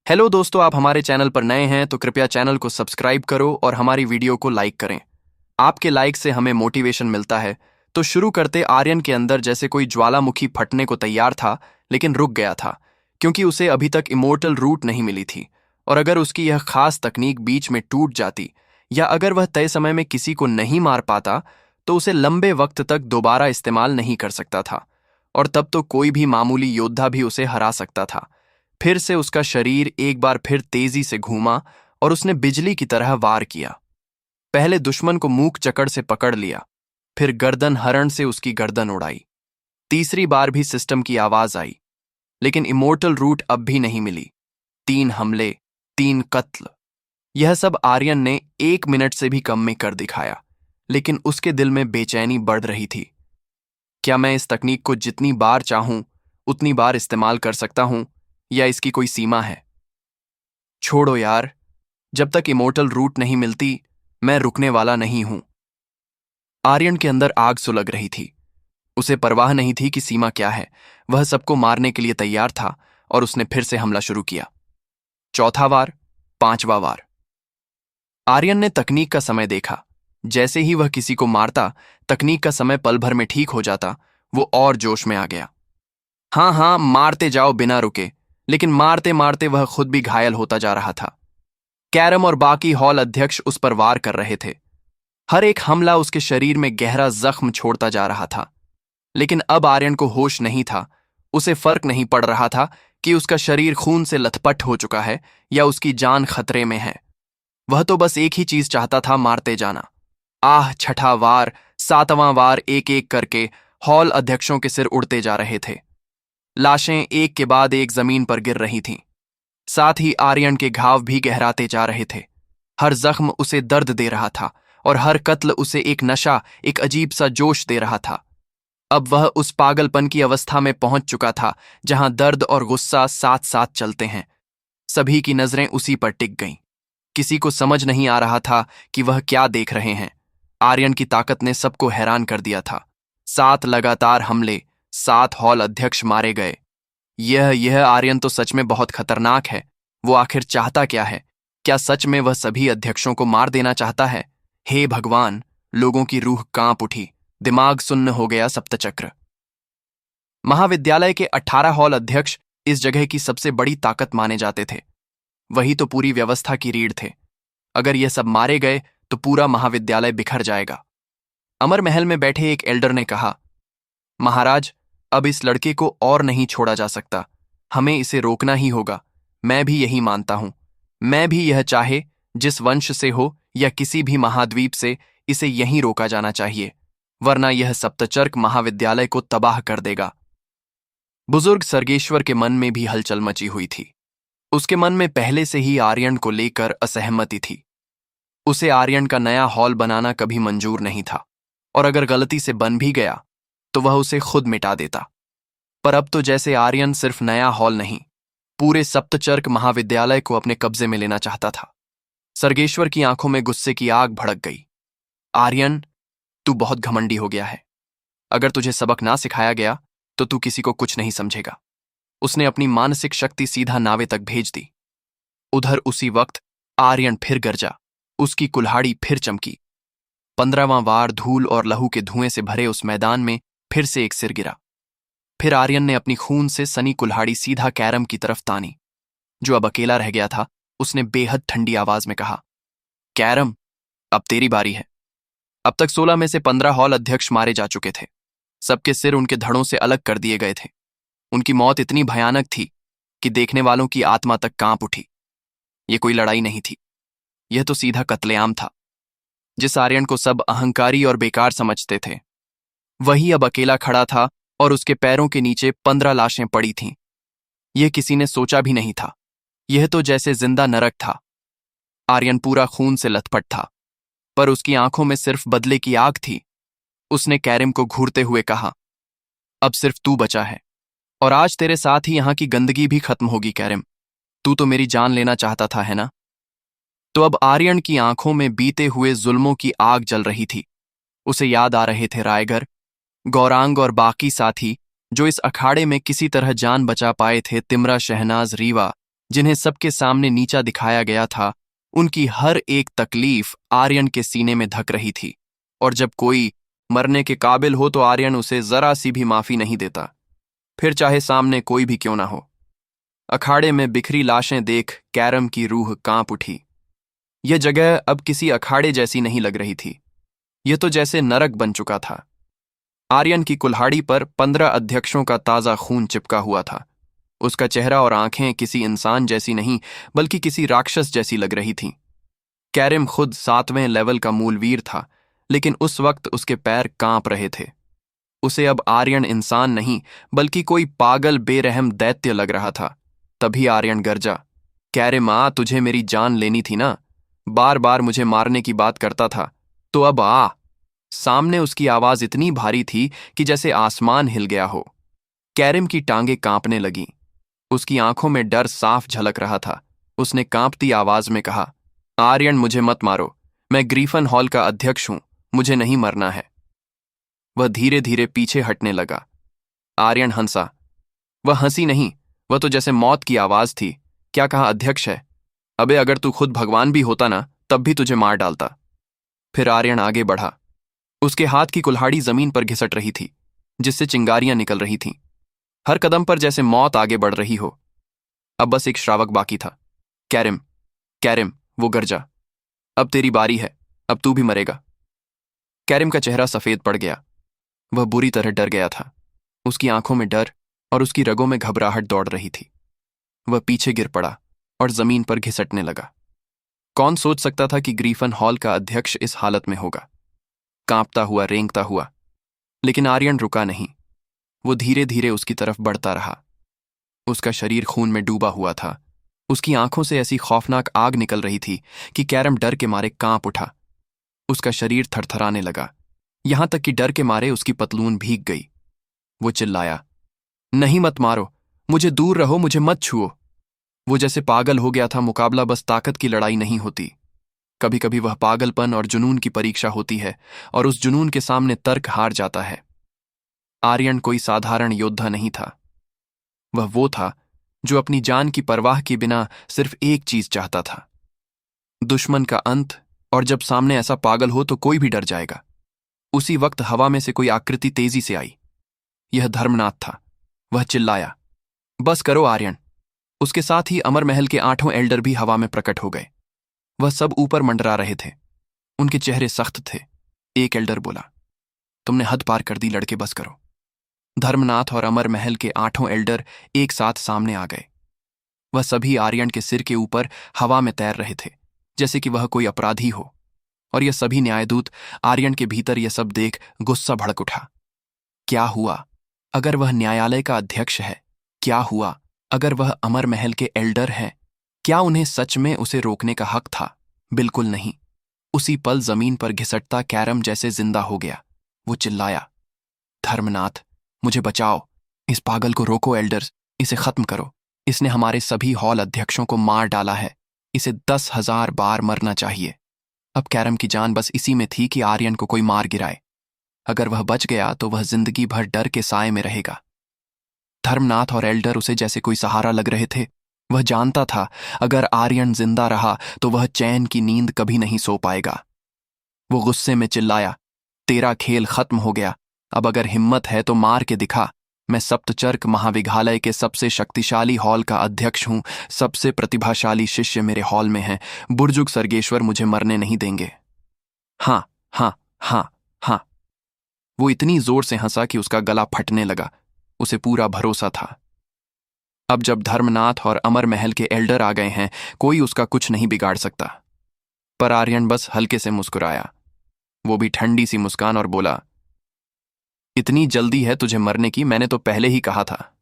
Hello दोस्तों, आप हमारे चैनल पर नए हैं तो कृपया चैनल को सब्सक्राइब करो और हमारी वीडियो को लाइक करें। आपके लाइक से हमें मोटिवेशन मिलता है। तो शुरू करते। आर्यन के अंदर जैसे कोई ज्वालामुखी फटने को तैयार था, लेकिन रुक गया था क्योंकि उसे अभी तक इमोर्टल रूट नहीं मिली थी। और अगर उसकी यह खास तकनीक बीच में टूट जाती या अगर वह तय समय में किसी को नहीं मार पाता तो उसे लंबे वक्त तक दोबारा इस्तेमाल नहीं कर सकता था। और तब तो कोई भी मामूली योद्धा भी उसे हरा सकता था। फिर से उसका शरीर एक बार फिर तेजी से घूमा और उसने बिजली की तरह वार किया। पहले दुश्मन को मूक चकड़ से पकड़ लिया, फिर गर्दन हरण से उसकी गर्दन उड़ाई। तीसरी बार भी सिस्टम की आवाज आई, लेकिन इमोर्टल रूट अब भी नहीं मिली। 3 हमले, 3 कत्ल। यह सब आर्यन ने 1 मिनट से भी कम में कर दिखाया, लेकिन उसके दिल में बेचैनी बढ़ रही थी। क्या मैं इस तकनीक को जितनी बार चाहूं उतनी बार इस्तेमाल कर सकता हूं, या इसकी कोई सीमा है? छोड़ो यार, जब तक इमोर्टल रूट नहीं मिलती मैं रुकने वाला नहीं हूं। आर्यन के अंदर आग सुलग रही थी। उसे परवाह नहीं थी कि सीमा क्या है। वह सबको मारने के लिए तैयार था और उसने फिर से हमला शुरू किया। चौथा वार, 5वां वार। आर्यन ने तकनीक का समय देखा। जैसे ही वह किसी को मारता, तकनीक का समय पल भर में ठीक हो जाता। वो और जोश में आ गया। हाँ, मारते जाओ बिना रुके। लेकिन मारते मारते वह खुद भी घायल होता जा रहा था। कैरम और बाकी हॉल अध्यक्ष उस पर वार कर रहे थे। हर एक हमला उसके शरीर में गहरा जख्म छोड़ता जा रहा था। लेकिन अब आर्यन को होश नहीं था। उसे फर्क नहीं पड़ रहा था कि उसका शरीर खून से लथपथ हो चुका है या उसकी जान खतरे में है। वह तो बस एक ही चीज चाहता था, मारते जाना। आह, छठा वार, 7वां वार। एक एक करके हॉल अध्यक्षों के सिर उड़ते जा रहे थे। लाशें एक के बाद एक जमीन पर गिर रही थीं। साथ ही आर्यन के घाव भी गहराते जा रहे थे। हर जख्म उसे दर्द दे रहा था और हर कत्ल उसे एक नशा, एक अजीब सा जोश दे रहा था। अब वह उस पागलपन की अवस्था में पहुंच चुका था जहां दर्द और गुस्सा साथ साथ चलते हैं। सभी की नजरें उसी पर टिक गईं। किसी को समझ नहीं आ रहा था कि वह क्या देख रहे हैं। आर्यन की ताकत ने सबको हैरान कर दिया था। 7 लगातार हमले, 7 हॉल अध्यक्ष मारे गए। यह आर्यन तो सच में बहुत खतरनाक है। वो आखिर चाहता क्या है? क्या सच में वह सभी अध्यक्षों को मार देना चाहता है? हे भगवान! लोगों की रूह कांप उठी। दिमाग सुन्न हो गया सप्तचक्र। महाविद्यालय के 18 हॉल अध्यक्ष इस जगह की सबसे बड़ी ताकत माने जाते थे। वही तो पूरी व्यवस्था की रीढ़ थे। अगर ये सब मारे गए तो पूरा महाविद्यालय बिखर जाएगा। अमर महल में बैठे एक एल्डर ने कहा, महाराज, अब इस लड़के को और नहीं छोड़ा जा सकता। हमें इसे रोकना ही होगा। मैं भी यही मानता हूं। मैं भी यह चाहे जिस वंश से हो या किसी भी महाद्वीप से, इसे यहीं रोका जाना चाहिए, वरना यह सप्तचर्क महाविद्यालय को तबाह कर देगा। बुजुर्ग सर्गेश्वर के मन में भी हलचल मची हुई थी। उसके मन में पहले से ही आर्यन को लेकर असहमति थी। उसे आर्यन का नया हॉल बनाना कभी मंजूर नहीं था, और अगर गलती से बन भी गया तो वह उसे खुद मिटा देता। पर अब तो जैसे आर्यन सिर्फ नया हॉल नहीं, पूरे सप्तचर्क महाविद्यालय को अपने कब्जे में लेना चाहता था। सर्गेश्वर की आंखों में गुस्से की आग भड़क गई। आर्यन, तू बहुत घमंडी हो गया है। अगर तुझे सबक ना सिखाया गया तो तू किसी को कुछ नहीं समझेगा। उसने अपनी मानसिक शक्ति सीधा नावे तक भेज दी। उधर उसी वक्त आर्यन फिर गरजा। उसकी कुल्हाड़ी फिर चमकी। 15वां वार धूल और लहू के धुएं से भरे उस मैदान में फिर से एक सिर गिरा। फिर आर्यन ने अपनी खून से सनी कुल्हाड़ी सीधा कैरम की तरफ तानी, जो अब अकेला रह गया था। उसने बेहद ठंडी आवाज में कहा, कैरम, अब तेरी बारी है। अब तक 16 में से 15 हॉल अध्यक्ष मारे जा चुके थे। सबके सिर उनके धड़ों से अलग कर दिए गए थे। उनकी मौत इतनी भयानक थी कि देखने वालों की आत्मा तक कांप उठी। यह कोई लड़ाई नहीं थी, यह तो सीधा कत्लेआम था। जिस आर्यन को सब अहंकारी और बेकार समझते थे, वही अब अकेला खड़ा था और उसके पैरों के नीचे 15 लाशें पड़ी थीं। यह किसी ने सोचा भी नहीं था। यह तो जैसे जिंदा नरक था। आर्यन पूरा खून से लथपथ था, पर उसकी आंखों में सिर्फ बदले की आग थी। उसने कैरम को घूरते हुए कहा, अब सिर्फ तू बचा है, और आज तेरे साथ ही यहां की गंदगी भी खत्म होगी। कैरम, तू तो मेरी जान लेना चाहता था, है ना? तो अब आर्यन की आंखों में बीते हुए जुल्मों की आग जल रही थी। उसे याद आ रहे थे रायगर, गौरांग और बाकी साथी जो इस अखाड़े में किसी तरह जान बचा पाए थे। तिमरा, शहनाज, रीवा, जिन्हें सबके सामने नीचा दिखाया गया था, उनकी हर एक तकलीफ आर्यन के सीने में धक रही थी। और जब कोई मरने के काबिल हो तो आर्यन उसे जरा सी भी माफी नहीं देता, फिर चाहे सामने कोई भी क्यों ना हो। अखाड़े में बिखरी लाशें देख कैरम की रूह कांप उठी। यह जगह अब किसी अखाड़े जैसी नहीं लग रही थी, यह तो जैसे नरक बन चुका था। आर्यन की कुल्हाड़ी पर 15 अध्यक्षों का ताजा खून चिपका हुआ था। उसका चेहरा और आंखें किसी इंसान जैसी नहीं बल्कि किसी राक्षस जैसी लग रही थीं। कैरम खुद 7वें लेवल का मूलवीर था, लेकिन उस वक्त उसके पैर कांप रहे थे। उसे अब आर्यन इंसान नहीं बल्कि कोई पागल बेरहम दैत्य लग रहा था। तभी आर्यन गरजा, कैरम आ, तुझे मेरी जान लेनी थी ना? बार बार मुझे मारने की बात करता था, तो अब आ। सामने उसकी आवाज इतनी भारी थी कि जैसे आसमान हिल गया हो। कैरम की टांगें कांपने लगीं। उसकी आंखों में डर साफ झलक रहा था। उसने कांपती आवाज में कहा, आर्यन, मुझे मत मारो। मैं ग्रीफन हॉल का अध्यक्ष हूं, मुझे नहीं मरना है। वह धीरे धीरे पीछे हटने लगा। आर्यन हंसा। वह हंसी नहीं, वह तो जैसे मौत की आवाज थी। क्या कहा, अध्यक्ष है? अबे, अगर तू खुद भगवान भी होता ना, तब भी तुझे मार डालता। फिर आर्यन आगे बढ़ा। उसके हाथ की कुल्हाड़ी जमीन पर घिसट रही थी, जिससे चिंगारियां निकल रही थीं। हर कदम पर जैसे मौत आगे बढ़ रही हो। अब बस एक श्रावक बाकी था। कैरम, कैरम, वो गरजा, अब तेरी बारी है, अब तू भी मरेगा। कैरम का चेहरा सफेद पड़ गया। वह बुरी तरह डर गया था। उसकी आंखों में डर और उसकी रगों में घबराहट दौड़ रही थी। वह पीछे गिर पड़ा और जमीन पर घिसटने लगा। कौन सोच सकता था कि ग्रीफन हॉल का अध्यक्ष इस हालत में होगा, कांपता हुआ, रेंगता हुआ। लेकिन आर्यन रुका नहीं। वो धीरे धीरे उसकी तरफ बढ़ता रहा। उसका शरीर खून में डूबा हुआ था। उसकी आंखों से ऐसी खौफनाक आग निकल रही थी कि कैरम डर के मारे कांप उठा। उसका शरीर थरथराने लगा, यहां तक कि डर के मारे उसकी पतलून भीग गई। वो चिल्लाया, नहीं, मत मारो, मुझे दूर रहो, मुझे मत छुओ। वो जैसे पागल हो गया था। मुकाबला बस ताकत की लड़ाई नहीं होती। कभी कभी वह पागलपन और जुनून की परीक्षा होती है, और उस जुनून के सामने तर्क हार जाता है। आर्यन कोई साधारण योद्धा नहीं था। वह वो था जो अपनी जान की परवाह के बिना सिर्फ एक चीज चाहता था, दुश्मन का अंत। और जब सामने ऐसा पागल हो तो कोई भी डर जाएगा। उसी वक्त हवा में से कोई आकृति तेजी से आई। यह धर्मनाथ था। वह चिल्लाया, बस करो आर्यन। उसके साथ ही अमर महल के 8 एल्डर भी हवा में प्रकट हो गए। वह सब ऊपर मंडरा रहे थे। उनके चेहरे सख्त थे। एक एल्डर बोला, तुमने हद पार कर दी लड़के, बस करो। धर्मनाथ और अमर महल के 8 एल्डर एक साथ सामने आ गए। वह सभी आर्यन के सिर के ऊपर हवा में तैर रहे थे, जैसे कि वह कोई अपराधी हो। और यह सभी न्यायदूत आर्यन के भीतर यह सब देख गुस्सा भड़क उठा। क्या हुआ अगर वह न्यायालय का अध्यक्ष है? क्या हुआ अगर वह अमर महल के एल्डर हैं? क्या उन्हें सच में उसे रोकने का हक था? बिल्कुल नहीं। उसी पल जमीन पर घिसटता कैरम जैसे जिंदा हो गया। वो चिल्लाया, धर्मनाथ, मुझे बचाओ। इस पागल को रोको एल्डर्स, इसे खत्म करो। इसने हमारे सभी हॉल अध्यक्षों को मार डाला है। इसे 10,000 बार मरना चाहिए। अब कैरम की जान बस इसी में थी कि आर्यन को कोई मार गिराए। अगर वह बच गया तो वह जिंदगी भर डर के साए में रहेगा। धर्मनाथ और एल्डर उसे जैसे कोई सहारा लग रहे थे। वह जानता था अगर आर्यन जिंदा रहा तो वह चैन की नींद कभी नहीं सो पाएगा। वो गुस्से में चिल्लाया, तेरा खेल खत्म हो गया। अब अगर हिम्मत है तो मार के दिखा। मैं सप्तचर्क महाविद्यालय के सबसे शक्तिशाली हॉल का अध्यक्ष हूं। सबसे प्रतिभाशाली शिष्य मेरे हॉल में हैं। बुर्जुग सर्गेश्वर मुझे मरने नहीं देंगे। हाँ, हाँ, हाँ, हाँ। वो इतनी जोर से हंसा कि उसका गला फटने लगा। उसे पूरा भरोसा था, अब जब धर्मनाथ और अमर महल के एल्डर आ गए हैं, कोई उसका कुछ नहीं बिगाड़ सकता। पर आर्यन बस हल्के से मुस्कुराया, वो भी ठंडी सी मुस्कान, और बोला, इतनी जल्दी है तुझे मरने की? मैंने तो पहले ही कहा था,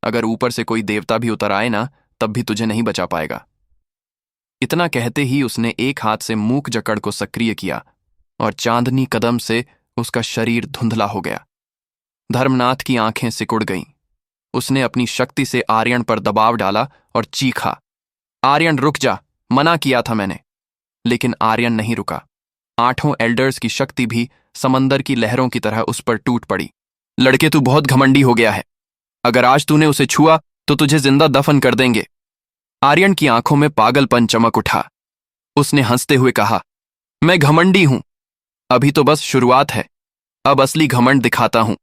अगर ऊपर से कोई देवता भी उतर आए ना, तब भी तुझे नहीं बचा पाएगा। इतना कहते ही उसने एक हाथ से मूक जकड़ को सक्रिय किया और चांदनी कदम से उसका शरीर धुंधला हो गया। धर्मनाथ की आंखें सिकुड़ गईं। उसने अपनी शक्ति से आर्यन पर दबाव डाला और चीखा, आर्यन रुक जा, मना किया था मैंने। लेकिन आर्यन नहीं रुका। 8 एल्डर्स की शक्ति भी समंदर की लहरों की तरह उस पर टूट पड़ी। लड़के, तू बहुत घमंडी हो गया है। अगर आज तूने उसे छुआ तो तुझे जिंदा दफन कर देंगे। आर्यन की आंखों में पागलपन चमक उठा। उसने हंसते हुए कहा, मैं घमंडी हूं। अभी तो बस शुरुआत है, अब असली घमंड दिखाता हूं।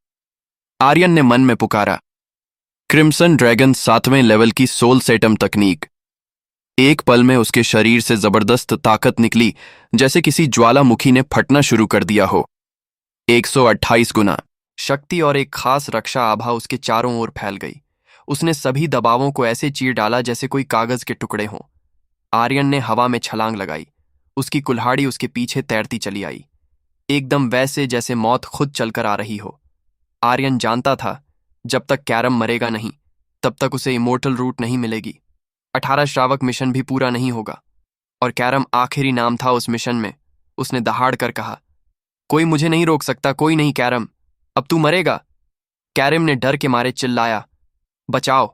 आर्यन ने मन में पुकारा, क्रिम्सन ड्रैगन 7वें लेवल की सोल सेटम तकनीक। एक पल में उसके शरीर से जबरदस्त ताकत निकली, जैसे किसी ज्वालामुखी ने फटना शुरू कर दिया हो। 128 गुना शक्ति और एक खास रक्षा आभा उसके चारों ओर फैल गई। उसने सभी दबावों को ऐसे चीर डाला जैसे कोई कागज के टुकड़े हों। आर्यन ने हवा में छलांग लगाई। उसकी कुल्हाड़ी उसके पीछे तैरती चली आई, एकदम वैसे जैसे मौत खुद चलकर आ रही हो। आर्यन जानता था, जब तक कैरम मरेगा नहीं, तब तक उसे इमोर्टल रूट नहीं मिलेगी। 18 श्रावक मिशन भी पूरा नहीं होगा, और कैरम आखिरी नाम था उस मिशन में। उसने दहाड़ कर कहा, कोई मुझे नहीं रोक सकता, कोई नहीं कैरम, अब तू मरेगा। कैरम ने डर के मारे चिल्लाया, बचाओ।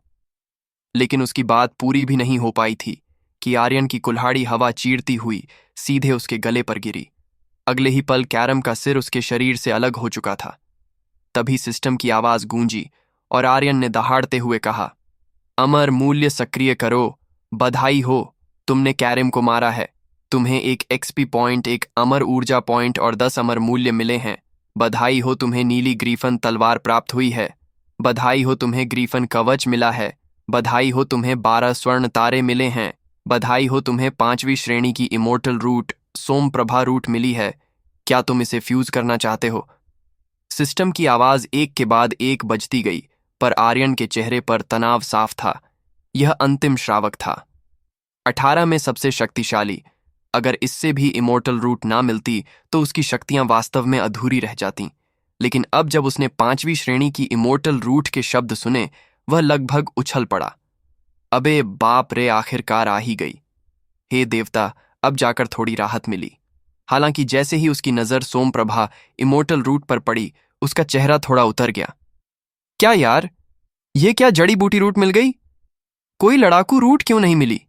लेकिन उसकी बात पूरी भी नहीं हो पाई थी कि आर्यन की कुल्हाड़ी हवा चीरती हुई सीधे उसके गले पर गिरी। अगले ही पल कैरम का सिर उसके शरीर से अलग हो चुका था। तभी सिस्टम की आवाज गूंजी और आर्यन ने दहाड़ते हुए कहा, अमर मूल्य सक्रिय करो। बधाई हो, तुमने कैरम को मारा है। तुम्हें एक एक्सपी पॉइंट, एक अमर ऊर्जा पॉइंट और 10 अमर मूल्य मिले हैं। बधाई हो, तुम्हें नीली ग्रीफन तलवार प्राप्त हुई है। बधाई हो, तुम्हें ग्रीफन कवच मिला है। बधाई हो, तुम्हें 12 स्वर्ण तारे मिले हैं। बधाई हो, तुम्हें 5वीं श्रेणी की इमोर्टल रूट सोम प्रभा रूट मिली है। क्या तुम इसे फ्यूज करना चाहते हो? सिस्टम की आवाज एक के बाद एक बजती गई, पर आर्यन के चेहरे पर तनाव साफ था। यह अंतिम श्रावक था, 18 में सबसे शक्तिशाली। अगर इससे भी इमोर्टल रूट ना मिलती तो उसकी शक्तियां वास्तव में अधूरी रह जातीं। लेकिन अब जब उसने 5वीं श्रेणी की इमोर्टल रूट के शब्द सुने, वह लगभग उछल पड़ा। अबे बाप रे, आखिरकार आ ही गई। हे देवता, अब जाकर थोड़ी राहत मिली। हालांकि जैसे ही उसकी नजर सोमप्रभा इमोर्टल रूट पर पड़ी, उसका चेहरा थोड़ा उतर गया। क्या यार, ये क्या जड़ी बूटी रूट मिल गई? कोई लड़ाकू रूट क्यों नहीं मिली?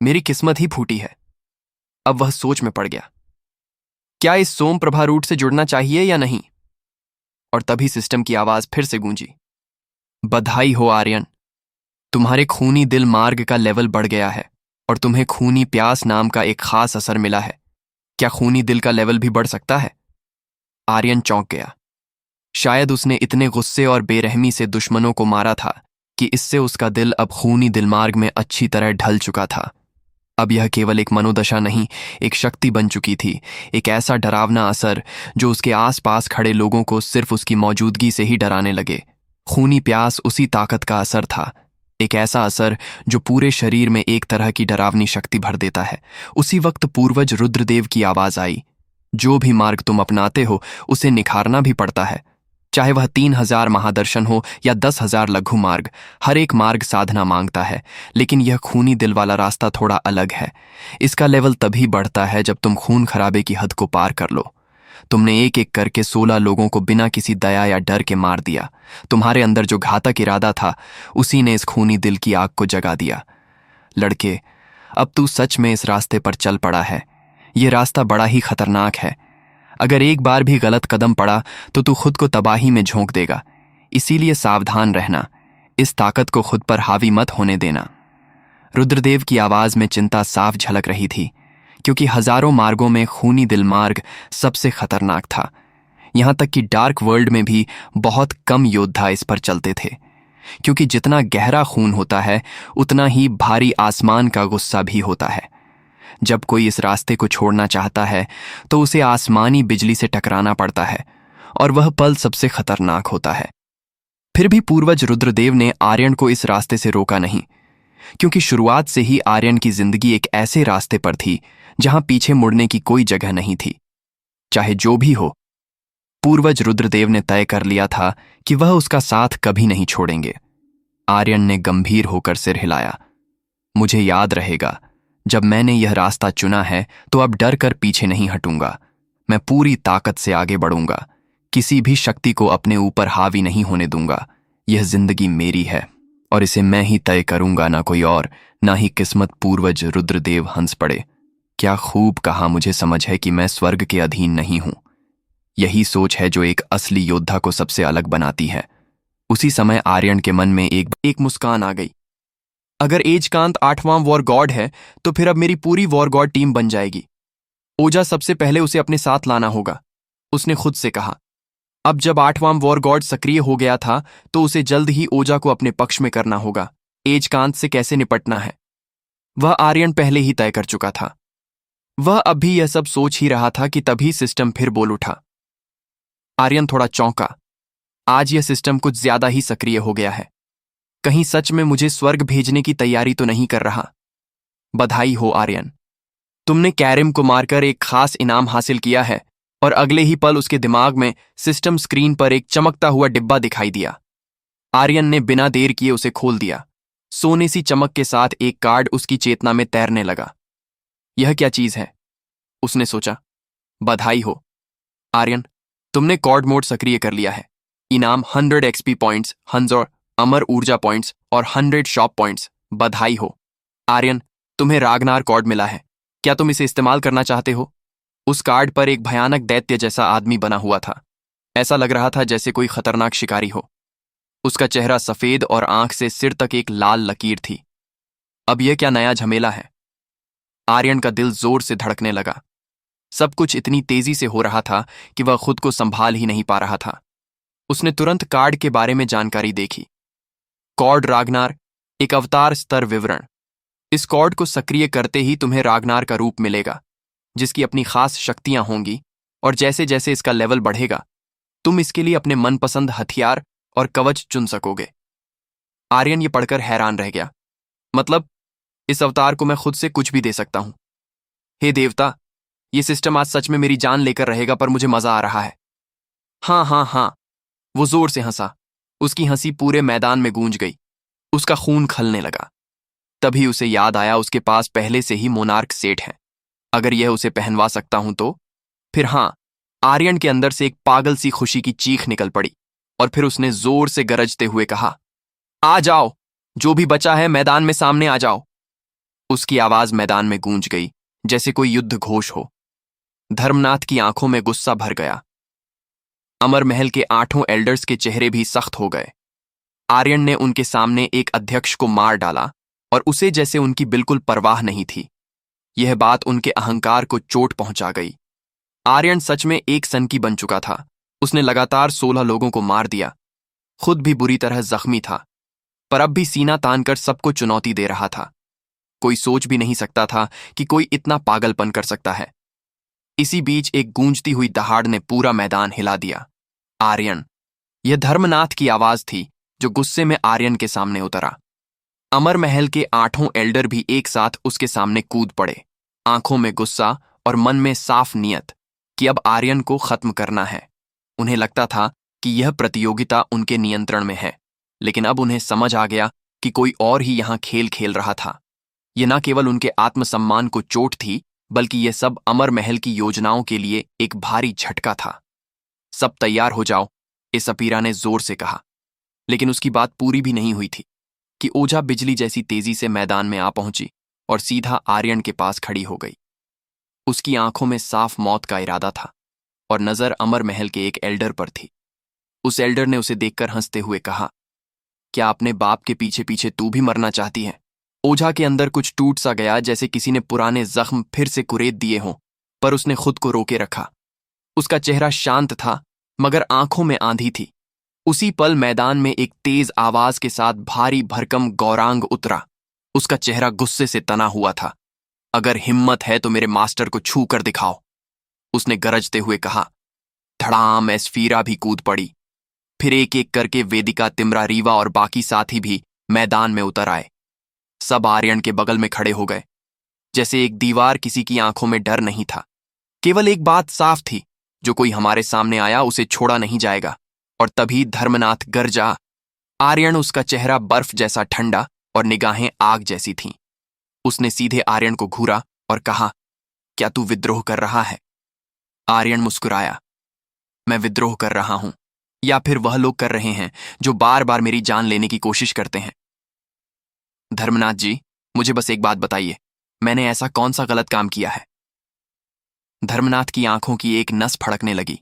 मेरी किस्मत ही फूटी है। अब वह सोच में पड़ गया, क्या इस सोमप्रभा रूट से जुड़ना चाहिए या नहीं? और तभी सिस्टम की आवाज फिर से गूंजी, बधाई हो आर्यन, तुम्हारे खूनी दिल मार्ग का लेवल बढ़ गया है और तुम्हें खूनी प्यास नाम का एक खास असर मिला है। क्या खूनी दिल का लेवल भी बढ़ सकता है? आर्यन चौंक गया। शायद उसने इतने गुस्से और बेरहमी से दुश्मनों को मारा था कि इससे उसका दिल अब खूनी दिलमार्ग में अच्छी तरह ढल चुका था। अब यह केवल एक मनोदशा नहीं, एक शक्ति बन चुकी थी, एक ऐसा डरावना असर जो उसके आसपास खड़े लोगों को सिर्फ उसकी मौजूदगी से ही डराने लगे। खूनी प्यास उसी ताकत का असर था, एक ऐसा असर जो पूरे शरीर में एक तरह की डरावनी शक्ति भर देता है। उसी वक्त पूर्वज रुद्रदेव की आवाज आई, जो भी मार्ग तुम अपनाते हो उसे निखारना भी पड़ता है। चाहे वह 3000 महादर्शन हो या 10,000 लघु मार्ग, हर एक मार्ग साधना मांगता है। लेकिन यह खूनी दिल वाला रास्ता थोड़ा अलग है। इसका लेवल तभी बढ़ता है जब तुम खून खराबे की हद को पार कर लो। तुमने एक एक करके 16 लोगों को बिना किसी दया या डर के मार दिया। तुम्हारे अंदर जो घातक इरादा था, उसी ने इस खूनी दिल की आग को जगा दिया। लड़के, अब तू सच में इस रास्ते पर चल पड़ा है। ये रास्ता बड़ा ही खतरनाक है। अगर एक बार भी गलत कदम पड़ा तो तू खुद को तबाही में झोंक देगा। इसीलिए सावधान रहना, इस ताकत को खुद पर हावी मत होने देना। रुद्रदेव की आवाज में चिंता साफ झलक रही थी, क्योंकि हजारों मार्गों में खूनी दिल मार्ग सबसे खतरनाक था। यहां तक कि डार्क वर्ल्ड में भी बहुत कम योद्धा इस पर चलते थे, क्योंकि जितना गहरा खून होता है उतना ही भारी आसमान का गुस्सा भी होता है। जब कोई इस रास्ते को छोड़ना चाहता है तो उसे आसमानी बिजली से टकराना पड़ता है, और वह पल सबसे खतरनाक होता है। फिर भी पूर्वज रुद्रदेव ने आर्यन को इस रास्ते से रोका नहीं, क्योंकि शुरुआत से ही आर्यन की जिंदगी एक ऐसे रास्ते पर थी जहां पीछे मुड़ने की कोई जगह नहीं थी। चाहे जो भी हो, पूर्वज रुद्रदेव ने तय कर लिया था कि वह उसका साथ कभी नहीं छोड़ेंगे। आर्यन ने गंभीर होकर सिर हिलाया। मुझे याद रहेगा, जब मैंने यह रास्ता चुना है तो अब डर कर पीछे नहीं हटूंगा। मैं पूरी ताकत से आगे बढ़ूंगा, किसी भी शक्ति को अपने ऊपर हावी नहीं होने दूंगा। यह जिंदगी मेरी है और इसे मैं ही तय करूंगा, ना कोई और, ना ही किस्मत। पूर्वज रुद्रदेव हंस पड़े। क्या खूब कहा, मुझे समझ है कि मैं स्वर्ग के अधीन नहीं हूं। यही सोच है जो एक असली योद्धा को सबसे अलग बनाती है। उसी समय आर्यन के मन में एक मुस्कान आ गई। अगर एजकांत 8वां वॉर गॉड है तो फिर अब मेरी पूरी वॉर गॉड टीम बन जाएगी। ओजा सबसे पहले उसे अपने साथ लाना होगा, उसने खुद से कहा। अब जब 8वां वॉर गॉड सक्रिय हो गया था तो उसे जल्द ही ओजा को अपने पक्ष में करना होगा। एजकांत से कैसे निपटना है वह आर्यन पहले ही तय कर चुका था। वह अब भी यह सब सोच ही रहा था कि तभी सिस्टम फिर बोल उठा। आर्यन थोड़ा चौंका। आज यह सिस्टम कुछ ज्यादा ही सक्रिय हो गया है। कहीं सच में मुझे स्वर्ग भेजने की तैयारी तो नहीं कर रहा। बधाई हो आर्यन, तुमने कैरिम को मारकर एक खास इनाम हासिल किया है। और अगले ही पल उसके दिमाग में सिस्टम स्क्रीन पर एक चमकता हुआ डिब्बा दिखाई दिया। आर्यन ने बिना देर किए उसे खोल दिया। सोने सी चमक के साथ एक कार्ड उसकी चेतना में तैरने लगा। यह क्या चीज है, उसने सोचा। बधाई हो आर्यन, तुमने कॉर्ड मोड सक्रिय कर लिया है। इनाम 100 एक्सपी पॉइंट्स, 100 अमर ऊर्जा पॉइंट्स और 100 शॉप पॉइंट्स। बधाई हो आर्यन, तुम्हें रागनार कॉर्ड मिला है। क्या तुम इसे इस्तेमाल करना चाहते हो? उस कार्ड पर एक भयानक दैत्य जैसा आदमी बना हुआ था। ऐसा लग रहा था जैसे कोई खतरनाक शिकारी हो। उसका चेहरा सफेद और आंख से सिर तक एक लाल लकीर थी। अब यह क्या नया झमेला है? आर्यन का दिल जोर से धड़कने लगा। सब कुछ इतनी तेजी से हो रहा था कि वह खुद को संभाल ही नहीं पा रहा था। उसने तुरंत कार्ड के बारे में जानकारी देखी। कॉर्ड रागनार, एक अवतार स्तर विवरण। इस कॉर्ड को सक्रिय करते ही तुम्हें रागनार का रूप मिलेगा, जिसकी अपनी खास शक्तियां होंगी। और जैसे जैसे इसका लेवल बढ़ेगा तुम इसके लिए अपने मनपसंद हथियार और कवच चुन सकोगे। आर्यन ये पढ़कर हैरान रह गया। मतलब इस अवतार को मैं खुद से कुछ भी दे सकता हूं? हे देवता, ये सिस्टम आज सच में मेरी जान लेकर रहेगा, पर मुझे मजा आ रहा है। हाँ हाँ हाँ, वो जोर से हंसा। उसकी हंसी पूरे मैदान में गूंज गई। उसका खून खलने लगा। तभी उसे याद आया उसके पास पहले से ही मोनार्क सेट है। अगर यह उसे पहनवा सकता हूं तो फिर हाँ। आर्यन के अंदर से एक पागल सी खुशी की चीख निकल पड़ी और फिर उसने जोर से गरजते हुए कहा, आ जाओ, जो भी बचा है मैदान में सामने आ जाओ। उसकी आवाज मैदान में गूंज गई जैसे कोई युद्ध घोष हो। धर्मनाथ की आंखों में गुस्सा भर गया। अमर महल के 8 एल्डर्स के चेहरे भी सख्त हो गए। आर्यन ने उनके सामने एक अध्यक्ष को मार डाला और उसे जैसे उनकी बिल्कुल परवाह नहीं थी। यह बात उनके अहंकार को चोट पहुंचा गई। आर्यन सच में एक सन की बन चुका था। उसने लगातार 16 लोगों को मार दिया, खुद भी बुरी तरह जख्मी था, पर अब भी सीना तानकर सबको चुनौती दे रहा था। कोई सोच भी नहीं सकता था कि कोई इतना पागलपन कर सकता है। इसी बीच एक गूंजती हुई दहाड़ ने पूरा मैदान हिला दिया। आर्यन, यह धर्मनाथ की आवाज थी जो गुस्से में आर्यन के सामने उतरा। अमर महल के 8 एल्डर भी एक साथ उसके सामने कूद पड़े, आंखों में गुस्सा और मन में साफ नियत कि अब आर्यन को खत्म करना है। उन्हें लगता था कि यह प्रतियोगिता उनके नियंत्रण में है, लेकिन अब उन्हें समझ आ गया कि कोई और ही यहां खेल खेल रहा था। यह न केवल उनके आत्मसम्मान को चोट थी, बल्कि यह सब अमर महल की योजनाओं के लिए एक भारी झटका था। सब तैयार हो जाओ, इस अपीरा ने जोर से कहा। लेकिन उसकी बात पूरी भी नहीं हुई थी कि ओझा बिजली जैसी तेजी से मैदान में आ पहुंची और सीधा आर्यन के पास खड़ी हो गई। उसकी आंखों में साफ मौत का इरादा था और नजर अमर महल के एक एल्डर पर थी। उस एल्डर ने उसे देखकर हंसते हुए कहा, क्या अपने बाप के पीछे पीछे तू भी मरना चाहती है? ओझा के अंदर कुछ टूट सा गया, जैसे किसी ने पुराने जख्म फिर से कुरेद दिए हों, पर उसने खुद को रोके रखा। उसका चेहरा शांत था, मगर आंखों में आंधी थी। उसी पल मैदान में एक तेज आवाज के साथ भारी भरकम गौरांग उतरा। उसका चेहरा गुस्से से तना हुआ था। अगर हिम्मत है तो मेरे मास्टर को छू कर दिखाओ, उसने गरजते हुए कहा। धड़ाम एस्फीरा भी कूद पड़ी। फिर एक एक करके वेदिका, तिमरा, रीवा और बाकी साथी भी मैदान में उतर आए। सब आर्यन के बगल में खड़े हो गए, जैसे एक दीवार। किसी की आंखों में डर नहीं था, केवल एक बात साफ थी, जो कोई हमारे सामने आया उसे छोड़ा नहीं जाएगा। और तभी धर्मनाथ गरजा। आर्यन, उसका चेहरा बर्फ जैसा ठंडा और निगाहें आग जैसी थीं। उसने सीधे आर्यन को घूरा और कहा, क्या तू विद्रोह कर रहा है? आर्यन मुस्कुराया। मैं विद्रोह कर रहा हूं, या फिर वह लोग कर रहे हैं जो बार बार मेरी जान लेने की कोशिश करते हैं। धर्मनाथ जी, मुझे बस एक बात बताइए, मैंने ऐसा कौन सा गलत काम किया है? धर्मनाथ की आंखों की एक नस फड़कने लगी।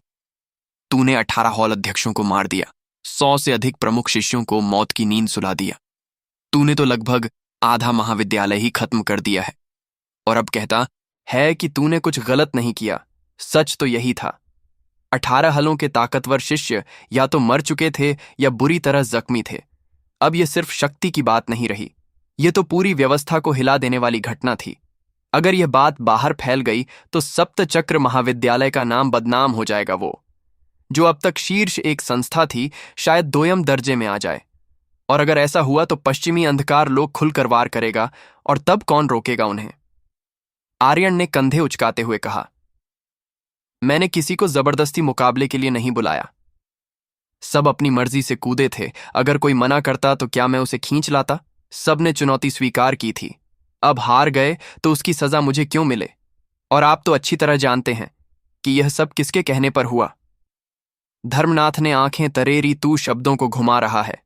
तूने 18 हॉल अध्यक्षों को मार दिया, 100 से अधिक प्रमुख शिष्यों को मौत की नींद सुला दिया। तूने तो लगभग आधा महाविद्यालय ही खत्म कर दिया है, और अब कहता है कि तूने कुछ गलत नहीं किया। सच तो यही था। 18 हलों के ताकतवर शिष्य या तो मर चुके थे या बुरी तरह जख्मी थे। अब यह सिर्फ शक्ति की बात नहीं रही, यह तो पूरी व्यवस्था को हिला देने वाली घटना थी। अगर यह बात बाहर फैल गई तो सप्तचक्र महाविद्यालय का नाम बदनाम हो जाएगा। वो जो अब तक शीर्ष एक संस्था थी, शायद दोयम दर्जे में आ जाए। और अगर ऐसा हुआ तो पश्चिमी अंधकार लोग खुलकर वार करेगा, और तब कौन रोकेगा उन्हें? आर्यन ने कंधे उचकाते हुए कहा, मैंने किसी को जबरदस्ती मुकाबले के लिए नहीं बुलाया। सब अपनी मर्जी से कूदे थे। अगर कोई मना करता तो क्या मैं उसे खींच लाता? सबने चुनौती स्वीकार की थी। अब हार गए तो उसकी सजा मुझे क्यों मिले? और आप तो अच्छी तरह जानते हैं कि यह सब किसके कहने पर हुआ। धर्मनाथ ने आंखें तरेरी तू शब्दों को घुमा रहा है।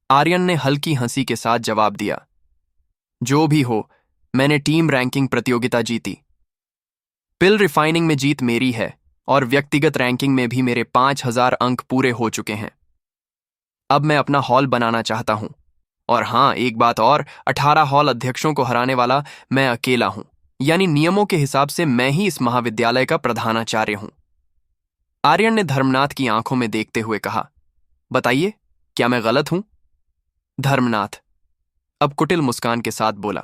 आर्यन ने हल्की हंसी के साथ जवाब दिया, जो भी हो, मैंने टीम रैंकिंग प्रतियोगिता जीती। पिल रिफाइनिंग में जीत मेरी है, और व्यक्तिगत रैंकिंग में भी मेरे 5000 अंक पूरे हो चुके हैं। अब मैं अपना हॉल बनाना चाहता हूं। और हां, एक बात और, 18 हॉल अध्यक्षों को हराने वाला मैं अकेला हूं। यानी नियमों के हिसाब से मैं ही इस महाविद्यालय का प्रधानाचार्य हूं। आर्यन ने धर्मनाथ की आंखों में देखते हुए कहा, बताइए, क्या मैं गलत हूं? धर्मनाथ अब कुटिल मुस्कान के साथ बोला,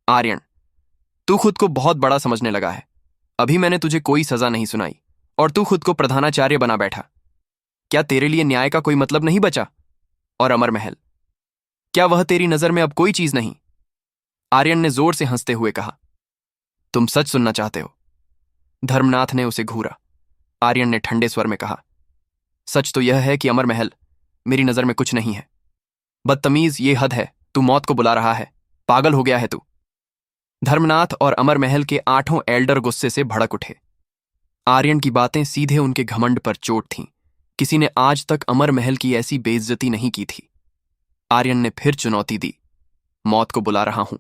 आर्यन, तू खुद को बहुत बड़ा समझने लगा है। अभी मैंने तुझे कोई सजा नहीं सुनाई और तू खुद को प्रधानाचार्य बना बैठा। क्या तेरे लिए न्याय का कोई मतलब नहीं बचा? और अमर महल, क्या वह तेरी नजर में अब कोई चीज नहीं? आर्यन ने जोर से हंसते हुए कहा, तुम सच सुनना चाहते हो? धर्मनाथ ने उसे घूरा। आर्यन ने ठंडे स्वर में कहा, सच तो यह है कि अमर महल मेरी नजर में कुछ नहीं है। बदतमीज, ये हद है। तू मौत को बुला रहा है। पागल हो गया है तू। धर्मनाथ और अमर महल के 8 एल्डर गुस्से से भड़क उठे। आर्यन की बातें सीधे उनके घमंड पर चोट थीं। किसी ने आज तक अमर महल की ऐसी बेइज्जती नहीं की थी। आर्यन ने फिर चुनौती दी, मौत को बुला रहा हूं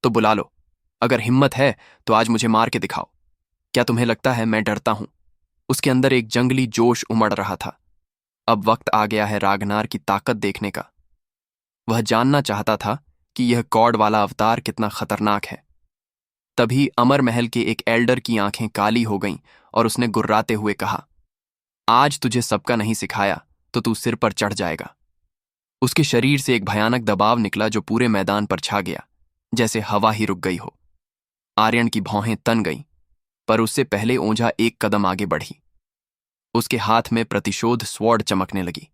तो बुला लो। अगर हिम्मत है तो आज मुझे मार के दिखाओ। क्या तुम्हें लगता है मैं डरता हूं? उसके अंदर एक जंगली जोश उमड़ रहा था। अब वक्त आ गया है रागनार की ताकत देखने का। वह जानना चाहता था कि यह कॉड वाला अवतार कितना खतरनाक है। तभी अमर महल के एक एल्डर की आंखें काली हो गईं और उसने गुर्राते हुए कहा, आज तुझे सबका नहीं सिखाया तो तू सिर पर चढ़ जाएगा। उसके शरीर से एक भयानक दबाव निकला जो पूरे मैदान पर छा गया, जैसे हवा ही रुक गई हो। आर्यन की भौहें तन गईं, पर उससे पहले ओझा एक कदम आगे बढ़ी। उसके हाथ में प्रतिशोध स्वॉर्ड चमकने लगी।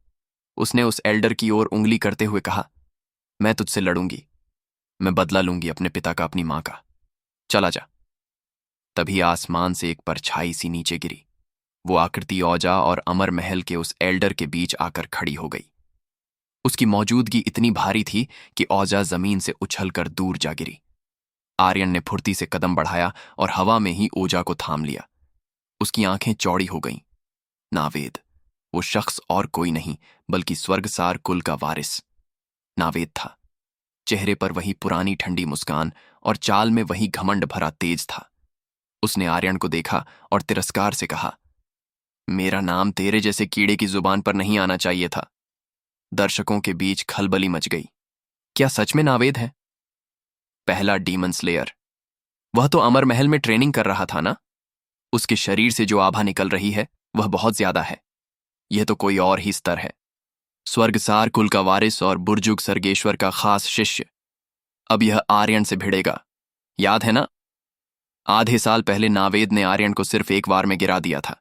उसने उस एल्डर की ओर उंगली करते हुए कहा, मैं तुझसे लड़ूंगी। मैं बदला लूंगी अपने पिता का, अपनी मां का। चला जा। तभी आसमान से एक परछाई सी नीचे गिरी। वो आकृति ओझा और अमर महल के उस एल्डर के बीच आकर खड़ी हो गई। उसकी मौजूदगी इतनी भारी थी कि ओझा जमीन से उछलकर दूर जा गिरी। आर्यन ने फुर्ती से कदम बढ़ाया और हवा में ही ओझा को थाम लिया। उसकी आंखें चौड़ी हो गईं। नावेद, वो शख्स और कोई नहीं बल्कि स्वर्गसार कुल का वारिस नावेद था। चेहरे पर वही पुरानी ठंडी मुस्कान और चाल में वही घमंड भरा तेज था। उसने आर्यन को देखा और तिरस्कार से कहा, मेरा नाम तेरे जैसे कीड़े की जुबान पर नहीं आना चाहिए था। दर्शकों के बीच खलबली मच गई। क्या सच में नावेद है? पहला डीमन स्लेयर। वह तो अमर महल में ट्रेनिंग कर रहा था ना? उसके शरीर से जो आभा निकल रही है वह बहुत ज्यादा है। यह तो कोई और ही स्तर है। स्वर्गसार कुल का वारिस और बुर्जुग सर्गेश्वर का खास शिष्य। अब यह आर्यन से भिड़ेगा। याद है ना? आधे साल पहले नावेद ने आर्यन को सिर्फ एक वार में गिरा दिया था।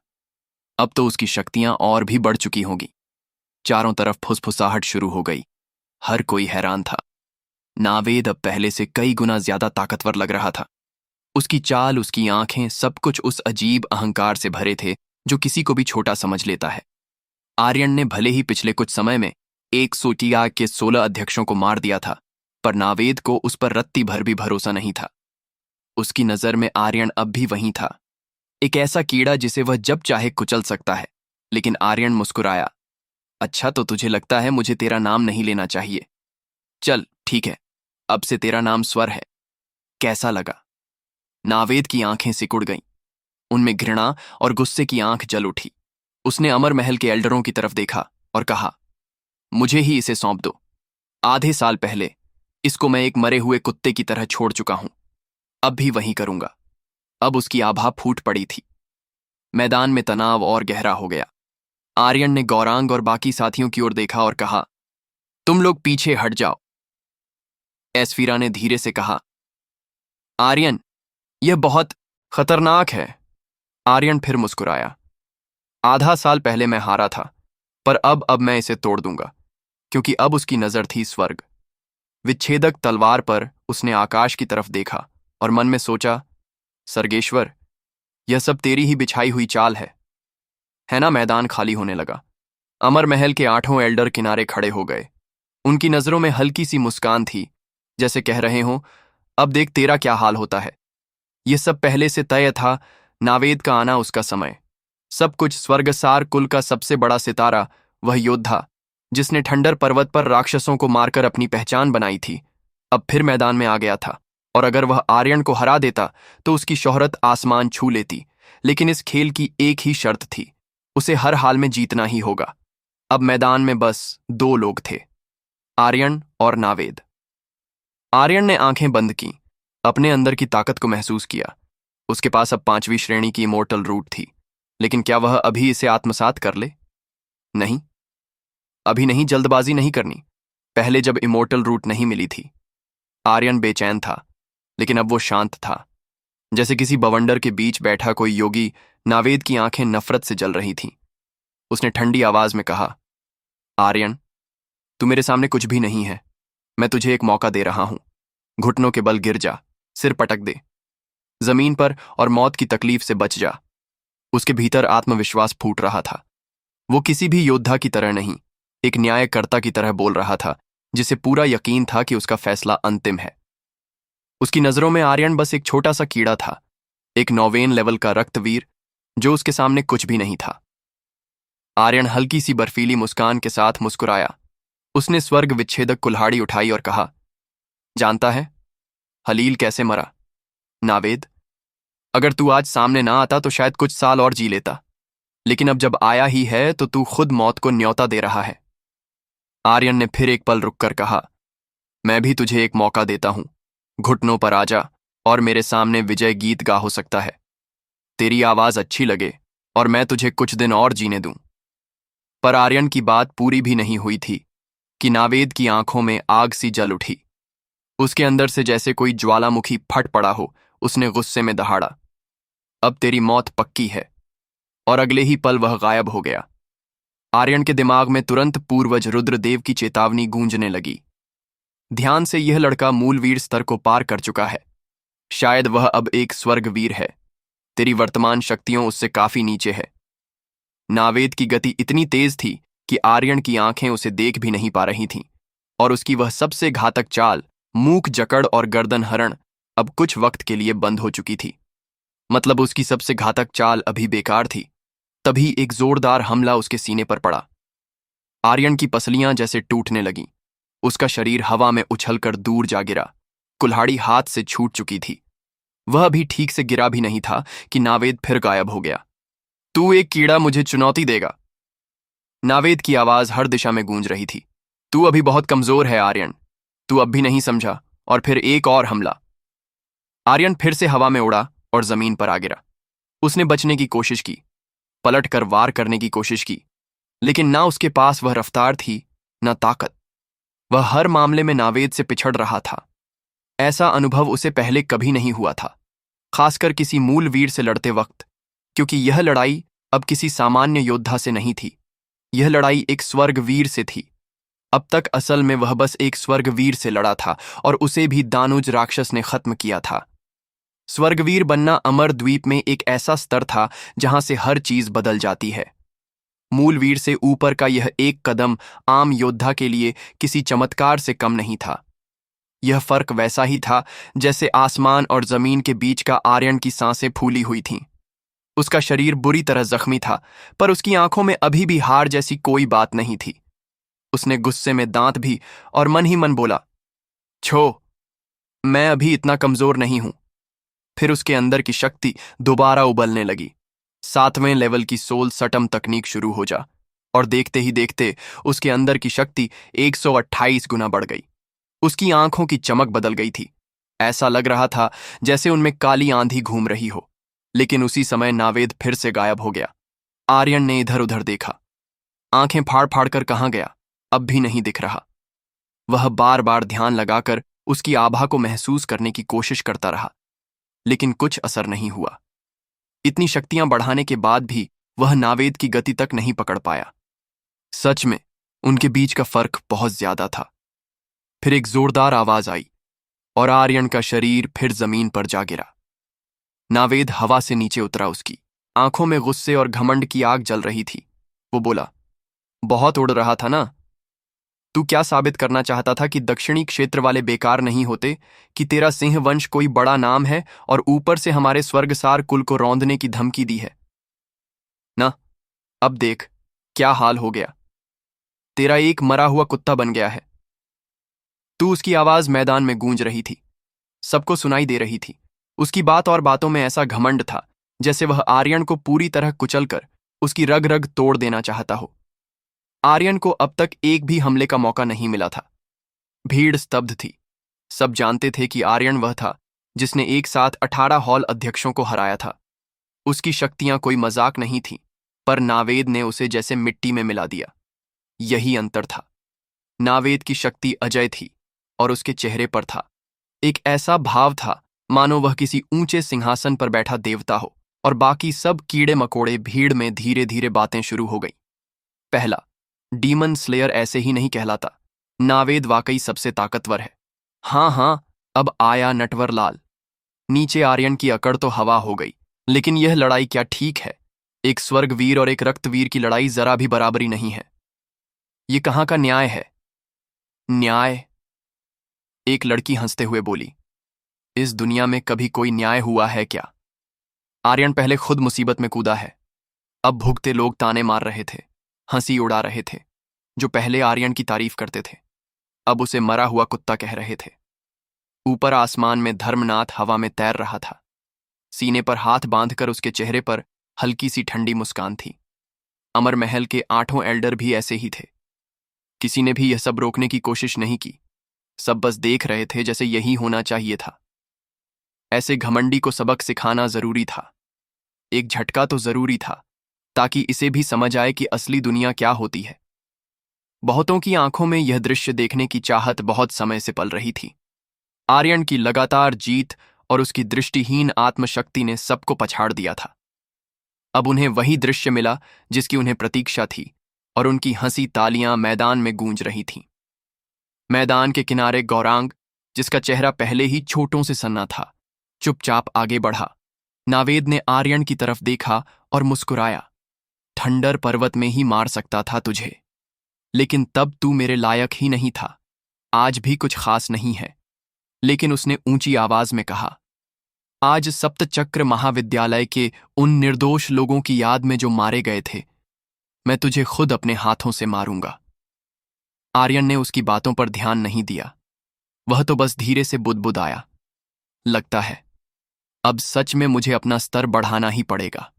अब तो उसकी शक्तियां और भी बढ़ चुकी होंगी। चारों तरफ फुसफुसाहट शुरू हो गई। हर कोई हैरान था। नावेद अब पहले से कई गुना ज्यादा ताकतवर लग रहा था। उसकी चाल, उसकी आंखें, सब कुछ उस अजीब अहंकार से भरे थे जो किसी को भी छोटा समझ लेता है। आर्यन ने भले ही पिछले कुछ समय में 100 के 16 अध्यक्षों को मार दिया था, पर नावेद को उस पर रत्ती भर भी भरोसा नहीं था। उसकी नजर में आर्यन अब भी वहीं था, एक ऐसा कीड़ा जिसे वह जब चाहे कुचल सकता है। लेकिन आर्यन मुस्कुराया। अच्छा, तो तुझे लगता है मुझे तेरा नाम नहीं लेना चाहिए? चल ठीक है, अब से तेरा नाम स्वर है। कैसा लगा? नावेद की आंखें सिकुड़ गईं। उनमें घृणा और गुस्से की आंख जल उठी। उसने अमर महल के एल्डरों की तरफ देखा और कहा, मुझे ही इसे सौंप दो। आधे साल पहले इसको मैं एक मरे हुए कुत्ते की तरह छोड़ चुका हूं, अब भी वही करूंगा। अब उसकी आभा फूट पड़ी थी। मैदान में तनाव और गहरा हो गया। आर्यन ने गौरांग और बाकी साथियों की ओर देखा और कहा, तुम लोग पीछे हट जाओ। एस्फीरा ने धीरे से कहा, आर्यन, यह बहुत खतरनाक है। आर्यन फिर मुस्कुराया। आधा साल पहले मैं हारा था, पर अब मैं इसे तोड़ दूंगा, क्योंकि अब उसकी नजर थी स्वर्ग। विच्छेदक तलवार पर उसने आकाश की तरफ देखा और मन में सोचा, सर्गेश्वर, यह सब तेरी ही बिछाई हुई चाल है ना। मैदान खाली होने लगा। अमर महल के 8 एल्डर किनारे खड़े हो गए। उनकी नजरों में हल्की सी मुस्कान थी, जैसे कह रहे हों, अब देख तेरा क्या हाल होता है। यह सब पहले से तय था, नावेद का आना, उसका समय, सब कुछ। स्वर्गसार कुल का सबसे बड़ा सितारा, वह योद्धा जिसने ठंडर पर्वत पर राक्षसों को मारकर अपनी पहचान बनाई थी, अब फिर मैदान में आ गया था। और अगर वह आर्यन को हरा देता तो उसकी शोहरत आसमान छू लेती। लेकिन इस खेल की एक ही शर्त थी, उसे हर हाल में जीतना ही होगा। अब मैदान में बस 2 लोग थे, आर्यन और नावेद। आर्यन ने आंखें बंद की, अपने अंदर की ताकत को महसूस किया। उसके पास अब 5वीं श्रेणी की इमोर्टल रूट थी, लेकिन क्या वह अभी इसे आत्मसात कर ले? नहीं, अभी नहीं, जल्दबाजी नहीं करनी। पहले जब इमोर्टल रूट नहीं मिली थी, आर्यन बेचैन था, लेकिन अब वो शांत था, जैसे किसी बवंडर के बीच बैठा कोई योगी। नावेद की आंखें नफरत से जल रही थीं। उसने ठंडी आवाज में कहा, आर्यन, तू मेरे सामने कुछ भी नहीं है। मैं तुझे एक मौका दे रहा हूं। घुटनों के बल गिर जा, सिर पटक दे जमीन पर और मौत की तकलीफ से बच जा। उसके भीतर आत्मविश्वास फूट रहा था। वो किसी भी योद्धा की तरह नहीं, एक न्यायकर्ता की तरह बोल रहा था, जिसे पूरा यकीन था कि उसका फैसला अंतिम है। उसकी नजरों में आर्यन बस एक छोटा सा कीड़ा था, एक 9वें लेवल का रक्तवीर, जो उसके सामने कुछ भी नहीं था। आर्यन हल्की सी बर्फीली मुस्कान के साथ मुस्कुराया। उसने स्वर्ग विच्छेदक कुल्हाड़ी उठाई और कहा, जानता है हलील कैसे मरा? नावेद, अगर तू आज सामने ना आता तो शायद कुछ साल और जी लेता, लेकिन अब जब आया ही है तो तू खुद मौत को न्योता दे रहा है। आर्यन ने फिर एक पल रुककर कहा, मैं भी तुझे एक मौका देता हूं। घुटनों पर आ जा और मेरे सामने विजय गीत गा, हो सकता है तेरी आवाज अच्छी लगे और मैं तुझे कुछ दिन और जीने दूं। पर आर्यन की बात पूरी भी नहीं हुई थी कि नावेद की आंखों में आग सी जल उठी। उसके अंदर से जैसे कोई ज्वालामुखी फट पड़ा हो। उसने गुस्से में दहाड़ा, अब तेरी मौत पक्की है। और अगले ही पल वह गायब हो गया। आर्यन के दिमाग में तुरंत पूर्वज रुद्रदेव की चेतावनी गूंजने लगी। ध्यान से, यह लड़का मूलवीर स्तर को पार कर चुका है। शायद वह अब एक स्वर्गवीर है। तेरी वर्तमान शक्तियों उससे काफी नीचे है। नावेद की गति इतनी तेज थी कि आर्यन की आंखें उसे देख भी नहीं पा रही थीं, और उसकी वह सबसे घातक चाल, मूक जकड़ और गर्दन हरण, अब कुछ वक्त के लिए बंद हो चुकी थी। मतलब उसकी सबसे घातक चाल अभी बेकार थी। तभी एक जोरदार हमला उसके सीने पर पड़ा। आर्यन की पसलियां जैसे टूटने लगीं। उसका शरीर हवा में उछलकर दूर जा गिरा। कुल्हाड़ी हाथ से छूट चुकी थी। वह भी ठीक से गिरा भी नहीं था कि नावेद फिर गायब हो गया। तू एक कीड़ा मुझे चुनौती देगा? नावेद की आवाज हर दिशा में गूंज रही थी। तू अभी बहुत कमजोर है आर्यन, तू अब भी नहीं समझा। और फिर एक और हमला। आर्यन फिर से हवा में उड़ा और जमीन पर आ गिरा। उसने बचने की कोशिश की, पलट कर वार करने की कोशिश की, लेकिन ना उसके पास वह रफ्तार थी, ना ताकत। वह हर मामले में नावेद से पिछड़ रहा था। ऐसा अनुभव उसे पहले कभी नहीं हुआ था, खासकर किसी मूल वीर से लड़ते वक्त, क्योंकि यह लड़ाई अब किसी सामान्य योद्धा से नहीं थी। यह लड़ाई एक स्वर्गवीर से थी। अब तक असल में वह बस एक स्वर्गवीर से लड़ा था, और उसे भी दानुज राक्षस ने खत्म किया था। स्वर्गवीर बनना अमर द्वीप में एक ऐसा स्तर था जहां से हर चीज बदल जाती है। मूलवीर से ऊपर का यह एक कदम आम योद्धा के लिए किसी चमत्कार से कम नहीं था। यह फर्क वैसा ही था जैसे आसमान और जमीन के बीच का। आर्यन की सांसें फूली हुई थीं। उसका शरीर बुरी तरह जख्मी था, पर उसकी आंखों में अभी भी हार जैसी कोई बात नहीं थी। उसने गुस्से में दांत भी और मन ही मन बोला, छो, मैं अभी इतना कमजोर नहीं हूं। फिर उसके अंदर की शक्ति दोबारा उबलने लगी। 7वें लेवल की सोल सटम तकनीक शुरू हो जा, और देखते ही देखते उसके अंदर की शक्ति 128 गुना बढ़ गई। उसकी आंखों की चमक बदल गई थी। ऐसा लग रहा था जैसे उनमें काली आंधी घूम रही हो। लेकिन उसी समय नावेद फिर से गायब हो गया। आर्यन ने इधर उधर देखा, आंखें फाड़ फाड़ कर कहाँ गया, अब भी नहीं दिख रहा। वह बार बार ध्यान लगाकर उसकी आभा को महसूस करने की कोशिश करता रहा, लेकिन कुछ असर नहीं हुआ। इतनी शक्तियां बढ़ाने के बाद भी वह नावेद की गति तक नहीं पकड़ पाया। सच में उनके बीच का फर्क बहुत ज्यादा था। फिर एक जोरदार आवाज आई और आर्यन का शरीर फिर जमीन पर जा गिरा। नावेद हवा से नीचे उतरा। उसकी आंखों में गुस्से और घमंड की आग जल रही थी। वो बोला, बहुत उड़ रहा था ना? तू क्या साबित करना चाहता था कि दक्षिणी क्षेत्र वाले बेकार नहीं होते, कि तेरा सिंह वंश कोई बड़ा नाम है और ऊपर से हमारे स्वर्गसार कुल को रौंदने की धमकी दी है ना? अब देख क्या हाल हो गया। तेरा एक मरा हुआ कुत्ता बन गया है तू। उसकी आवाज मैदान में गूंज रही थी, सबको सुनाई दे रही थी। उसकी बात और बातों में ऐसा घमंड था जैसे वह आर्यन को पूरी तरह कुचलकर उसकी रग रग तोड़ देना चाहता हो। आर्यन को अब तक एक भी हमले का मौका नहीं मिला था। भीड़ स्तब्ध थी। सब जानते थे कि आर्यन वह था जिसने एक साथ 18 हॉल अध्यक्षों को हराया था। उसकी शक्तियां कोई मजाक नहीं थीं, पर नावेद ने उसे जैसे मिट्टी में मिला दिया। यही अंतर था। नावेद की शक्ति अजय थी और उसके चेहरे पर था एक ऐसा भाव था मानो वह किसी ऊंचे सिंहासन पर बैठा देवता हो, और बाकी सब कीड़े मकोड़े। भीड़ में धीरे धीरे बातें शुरू हो गई। पहला, डीमन स्लेयर ऐसे ही नहीं कहलाता। नावेद वाकई सबसे ताकतवर है। हाँ हाँ, अब आया नटवर लाल। नीचे आर्यन की अकड़ तो हवा हो गई। लेकिन यह लड़ाई क्या ठीक है? एक स्वर्गवीर और एक रक्तवीर की लड़ाई जरा भी बराबरी नहीं है। ये कहाँ का न्याय है? न्याय? एक लड़की हंसते हुए बोली, इस दुनिया में कभी कोई न्याय हुआ है क्या? आर्यन पहले खुद मुसीबत में कूदा है। अब भुगते लोग ताने मार रहे थे, हंसी उड़ा रहे थे। जो पहले आर्यन की तारीफ करते थे अब उसे मरा हुआ कुत्ता कह रहे थे। ऊपर आसमान में धर्मनाथ हवा में तैर रहा था। सीने पर हाथ बांधकर उसके चेहरे पर हल्की सी ठंडी मुस्कान थी। अमर महल के 8 एल्डर भी ऐसे ही थे। किसी ने भी यह सब रोकने की कोशिश नहीं की। सब बस देख रहे थे जैसे यही होना चाहिए था। ऐसे घमंडी को सबक सिखाना जरूरी था। एक झटका तो जरूरी था, ताकि इसे भी समझ आए कि असली दुनिया क्या होती है। बहुतों की आंखों में यह दृश्य देखने की चाहत बहुत समय से पल रही थी। आर्यन की लगातार जीत और उसकी दृष्टिहीन आत्मशक्ति ने सबको पछाड़ दिया था। अब उन्हें वही दृश्य मिला जिसकी उन्हें प्रतीक्षा थी, और उनकी हंसी तालियां मैदान में गूंज रही थीं। मैदान के किनारे गौरांग, जिसका चेहरा पहले ही छोटों से सन्ना था, चुपचाप आगे बढ़ा। नावेद ने आर्यन की तरफ देखा और मुस्कुराया। ठंडर पर्वत में ही मार सकता था तुझे, लेकिन तब तू मेरे लायक ही नहीं था। आज भी कुछ खास नहीं है। लेकिन उसने ऊंची आवाज में कहा, आज सप्तचक्र महाविद्यालय के उन निर्दोष लोगों की याद में जो मारे गए थे, मैं तुझे खुद अपने हाथों से मारूंगा। आर्यन ने उसकी बातों पर ध्यान नहीं दिया। वह तो बस धीरे से बुदबुदाया, लगता है अब सच में मुझे अपना स्तर बढ़ाना ही पड़ेगा।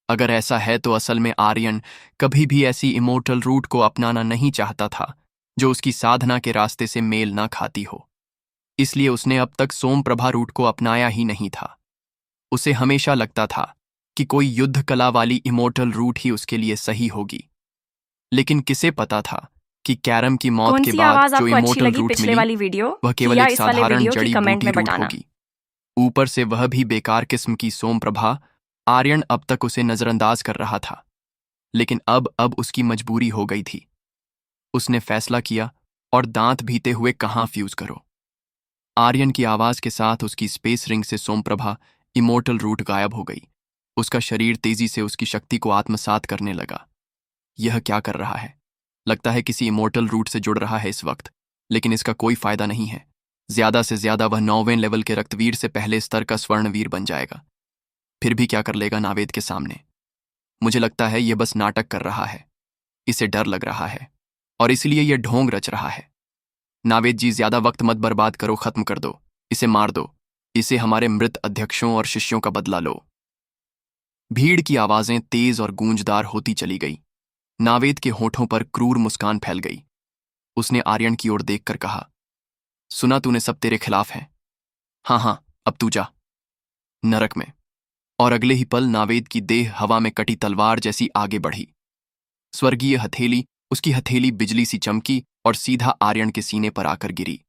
अगर ऐसा है तो असल में आर्यन कभी भी ऐसी इमोर्टल रूट को अपनाना नहीं चाहता था जो उसकी साधना के रास्ते से मेल ना खाती हो। इसलिए उसने अब तक सोमप्रभा रूट को अपनाया ही नहीं था। उसे हमेशा लगता था कि कोई युद्ध कला वाली इमोर्टल रूट ही उसके लिए सही होगी। लेकिन किसे पता था कि कैरम की मौत के बाद जो इमोर्टल रूट मिली वह केवल एक साधारण जड़ी बूटी रूट होगी। ऊपर से वह भी बेकार किस्म की सोमप्रभा। आर्यन अब तक उसे नजरअंदाज कर रहा था, लेकिन अब उसकी मजबूरी हो गई थी। उसने फैसला किया, और दांत भीते हुए कहाँ फ्यूज करो। आर्यन की आवाज के साथ उसकी स्पेस रिंग से सोमप्रभा इमोर्टल रूट गायब हो गई। उसका शरीर तेजी से उसकी शक्ति को आत्मसात करने लगा। यह क्या कर रहा है? लगता है किसी इमोर्टल रूट से जुड़ रहा है इस वक्त, लेकिन इसका कोई फायदा नहीं है। ज्यादा से ज्यादा वह 9वें लेवल के रक्तवीर से पहले स्तर का स्वर्णवीर बन जाएगा। फिर भी क्या कर लेगा नावेद के सामने? मुझे लगता है यह बस नाटक कर रहा है। इसे डर लग रहा है और इसलिए यह ढोंग रच रहा है। नावेद जी, ज्यादा वक्त मत बर्बाद करो, खत्म कर दो, इसे मार दो। इसे हमारे मृत अध्यक्षों और शिष्यों का बदला लो। भीड़ की आवाजें तेज और गूंजदार होती चली गई। नावेद के होठों पर क्रूर मुस्कान फैल गई। उसने आर्यन की ओर देखकर कहा, सुना तूने सब तेरे खिलाफ हैं। हाँ हाँ, अब तू जा नरक में। और अगले ही पल नावेद की देह हवा में कटी तलवार जैसी आगे बढ़ी। स्वर्गीय हथेली, उसकी हथेली बिजली सी चमकी और सीधा आर्यन के सीने पर आकर गिरी।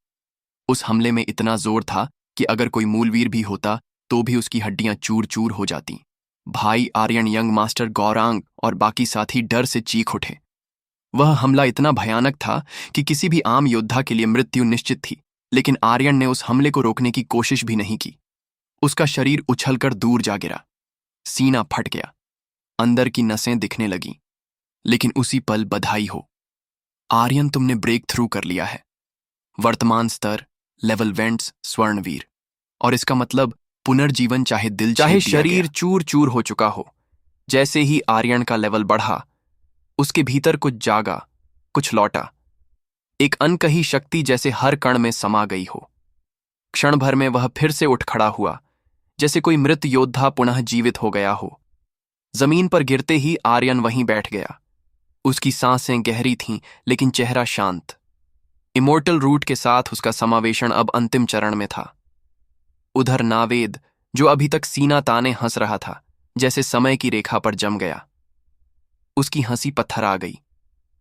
उस हमले में इतना जोर था कि अगर कोई मूलवीर भी होता तो भी उसकी हड्डियां चूर चूर हो जाती। भाई आर्यन, यंग मास्टर गौरांग और बाकी साथी डर से चीख उठे। वह हमला इतना भयानक था कि किसी भी आम योद्धा के लिए मृत्यु निश्चित थी, लेकिन आर्यन ने उस हमले को रोकने की कोशिश भी नहीं की। उसका शरीर उछलकर दूर जा गिरा, सीना फट गया, अंदर की नसें दिखने लगीं। लेकिन उसी पल बधाई हो आर्यन, तुमने ब्रेक थ्रू कर लिया है। वर्तमान स्तर लेवल वेंट्स स्वर्णवीर। और इसका मतलब पुनर्जीवन, चाहे दिल चाहे शरीर चूर चूर हो चुका हो। जैसे ही आर्यन का लेवल बढ़ा, उसके भीतर कुछ जागा, कुछ लौटा। एक अनकही शक्ति जैसे हर कण में समा गई हो। क्षण भर में वह फिर से उठ खड़ा हुआ, जैसे कोई मृत योद्धा पुनः जीवित हो गया हो। जमीन पर गिरते ही आर्यन वहीं बैठ गया। उसकी सांसें गहरी थीं, लेकिन चेहरा शांत। इमोर्टल रूट के साथ उसका समावेशन अब अंतिम चरण में था। उधर नावेद, जो अभी तक सीना ताने हंस रहा था, जैसे समय की रेखा पर जम गया। उसकी हंसी पत्थर आ गई।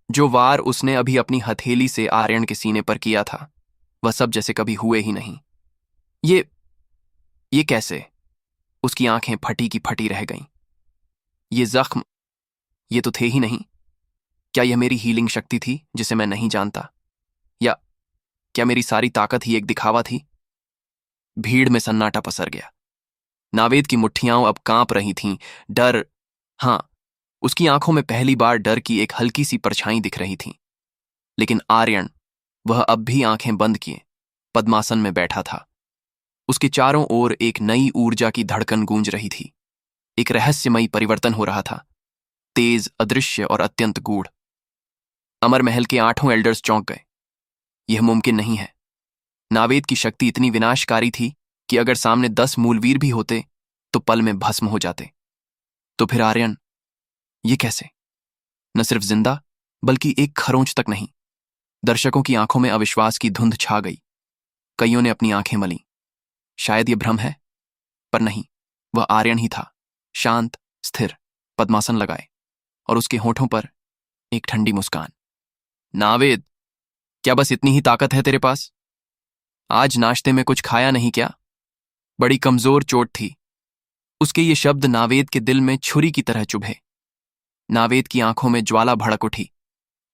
जो वार उसने अभी अपनी हथेली से आर्यन के सीने पर किया था, वह सब जैसे कभी हुए ही नहीं। ये कैसे? उसकी आंखें फटी की फटी रह गईं। ये जख्म, ये तो थे ही नहीं। क्या यह मेरी हीलिंग शक्ति थी जिसे मैं नहीं जानता? या क्या मेरी सारी ताकत ही एक दिखावा थी? भीड़ में सन्नाटा पसर गया। नावेद की मुट्ठियां अब कांप रही थीं। डर, हां, उसकी आंखों में पहली बार डर की एक हल्की सी परछाई दिख रही थी। लेकिन आर्यन, वह अब भी आंखें बंद किए पद्मासन में बैठा था। उसके चारों ओर एक नई ऊर्जा की धड़कन गूंज रही थी। एक रहस्यमयी परिवर्तन हो रहा था, तेज, अदृश्य और अत्यंत गूढ़। अमर महल के 8 एल्डर्स चौंक गए। यह मुमकिन नहीं है। नावेद की शक्ति इतनी विनाशकारी थी कि अगर सामने 10 मूलवीर भी होते तो पल में भस्म हो जाते। तो फिर आर्यन, ये कैसे? न सिर्फ जिंदा, बल्कि एक खरोंच तक नहीं। दर्शकों की आंखों में अविश्वास की धुंध छा गई। कईयों ने अपनी आंखें मलीं। शायद यह भ्रम है, पर नहीं, वह आर्यन ही था, शांत, स्थिर, पद्मासन लगाए, और उसके होठों पर एक ठंडी मुस्कान। नावेद, क्या बस इतनी ही ताकत है तेरे पास? आज नाश्ते में कुछ खाया नहीं क्या? बड़ी कमजोर चोट थी। उसके ये शब्द नावेद के दिल में छुरी की तरह चुभे। नावेद की आंखों में ज्वाला भड़क उठी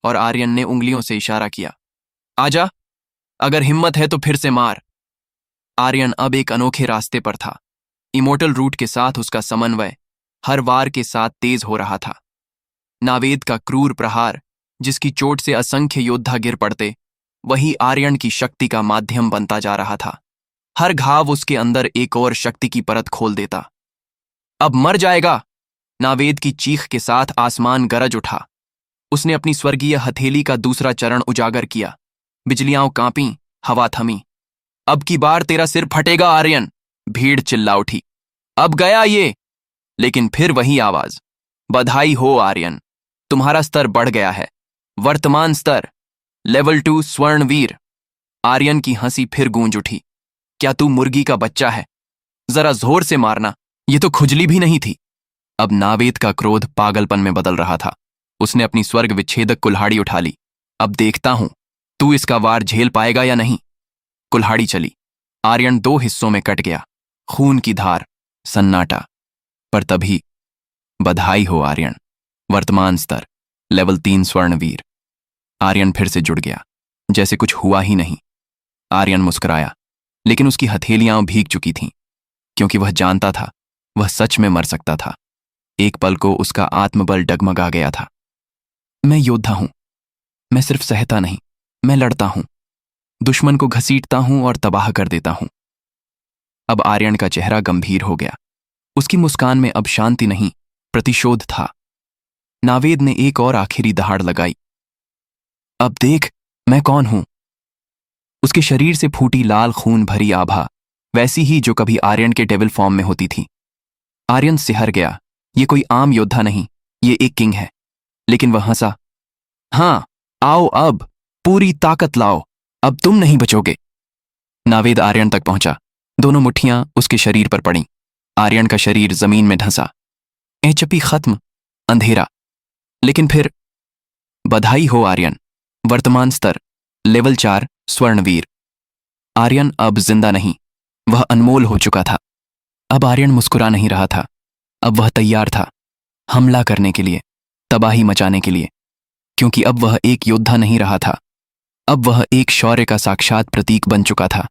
और आर्यन ने उंगलियों से इशारा किया। आजा, अगर हिम्मत है तो फिर से मार। आर्यन अब एक अनोखे रास्ते पर था। इमोर्टल रूट के साथ उसका समन्वय हर वार के साथ तेज हो रहा था। नावेद का क्रूर प्रहार, जिसकी चोट से असंख्य योद्धा गिर पड़ते, वही आर्यन की शक्ति का माध्यम बनता जा रहा था। हर घाव उसके अंदर एक और शक्ति की परत खोल देता। अब मर जाएगा! नावेद की चीख के साथ आसमान गरज उठा। उसने अपनी स्वर्गीय हथेली का दूसरा चरण उजागर किया। बिजलियां कांपीं, हवा थमी। अब की बार तेरा सिर फटेगा आर्यन! भीड़ चिल्ला उठी। अब गया ये! लेकिन फिर वही आवाज। बधाई हो आर्यन, तुम्हारा स्तर बढ़ गया है। वर्तमान स्तर लेवल 2 स्वर्णवीर। आर्यन की हंसी फिर गूंज उठी। क्या तू मुर्गी का बच्चा है? जरा जोर से मारना, ये तो खुजली भी नहीं थी। अब नावेद का क्रोध पागलपन में बदल रहा था। उसने अपनी स्वर्ग विच्छेदक कुल्हाड़ी उठा ली। अब देखता हूं तू इसका वार झेल पाएगा या नहीं। कुल्हाड़ी चली। आर्यन 2 हिस्सों में कट गया। खून की धार, सन्नाटा। पर तभी, बधाई हो आर्यन, वर्तमान स्तर लेवल 3 स्वर्णवीर। आर्यन फिर से जुड़ गया, जैसे कुछ हुआ ही नहीं। आर्यन मुस्कुराया, लेकिन उसकी हथेलियां भीग चुकी थीं, क्योंकि वह जानता था वह सच में मर सकता था। एक पल को उसका आत्मबल डगमगा गया था। मैं योद्धा हूं। मैं सिर्फ सहता नहीं, मैं लड़ता हूं, दुश्मन को घसीटता हूं और तबाह कर देता हूं। अब आर्यन का चेहरा गंभीर हो गया। उसकी मुस्कान में अब शांति नहीं, प्रतिशोध था। नावेद ने एक और आखिरी दहाड़ लगाई। अब देख मैं कौन हूं। उसके शरीर से फूटी लाल खून भरी आभा, वैसी ही जो कभी आर्यन के डेविल फॉर्म में होती थी। आर्यन सिहर गया। ये कोई आम योद्धा नहीं, ये एक किंग है। लेकिन वह हंसा। हां, आओ अब, पूरी ताकत लाओ, अब तुम नहीं बचोगे। नावेद आर्यन तक पहुंचा। दोनों मुट्ठियां उसके शरीर पर पड़ीं। आर्यन का शरीर जमीन में धंसा। एचपी खत्म, अंधेरा। लेकिन फिर बधाई हो आर्यन, वर्तमान स्तर लेवल 4 स्वर्णवीर। आर्यन अब जिंदा नहीं, वह अनमोल हो चुका था। अब आर्यन मुस्कुरा नहीं रहा था, अब वह तैयार था हमला करने के लिए, तबाही मचाने के लिए। क्योंकि अब वह एक योद्धा नहीं रहा था, अब वह एक शौर्य का साक्षात प्रतीक बन चुका था।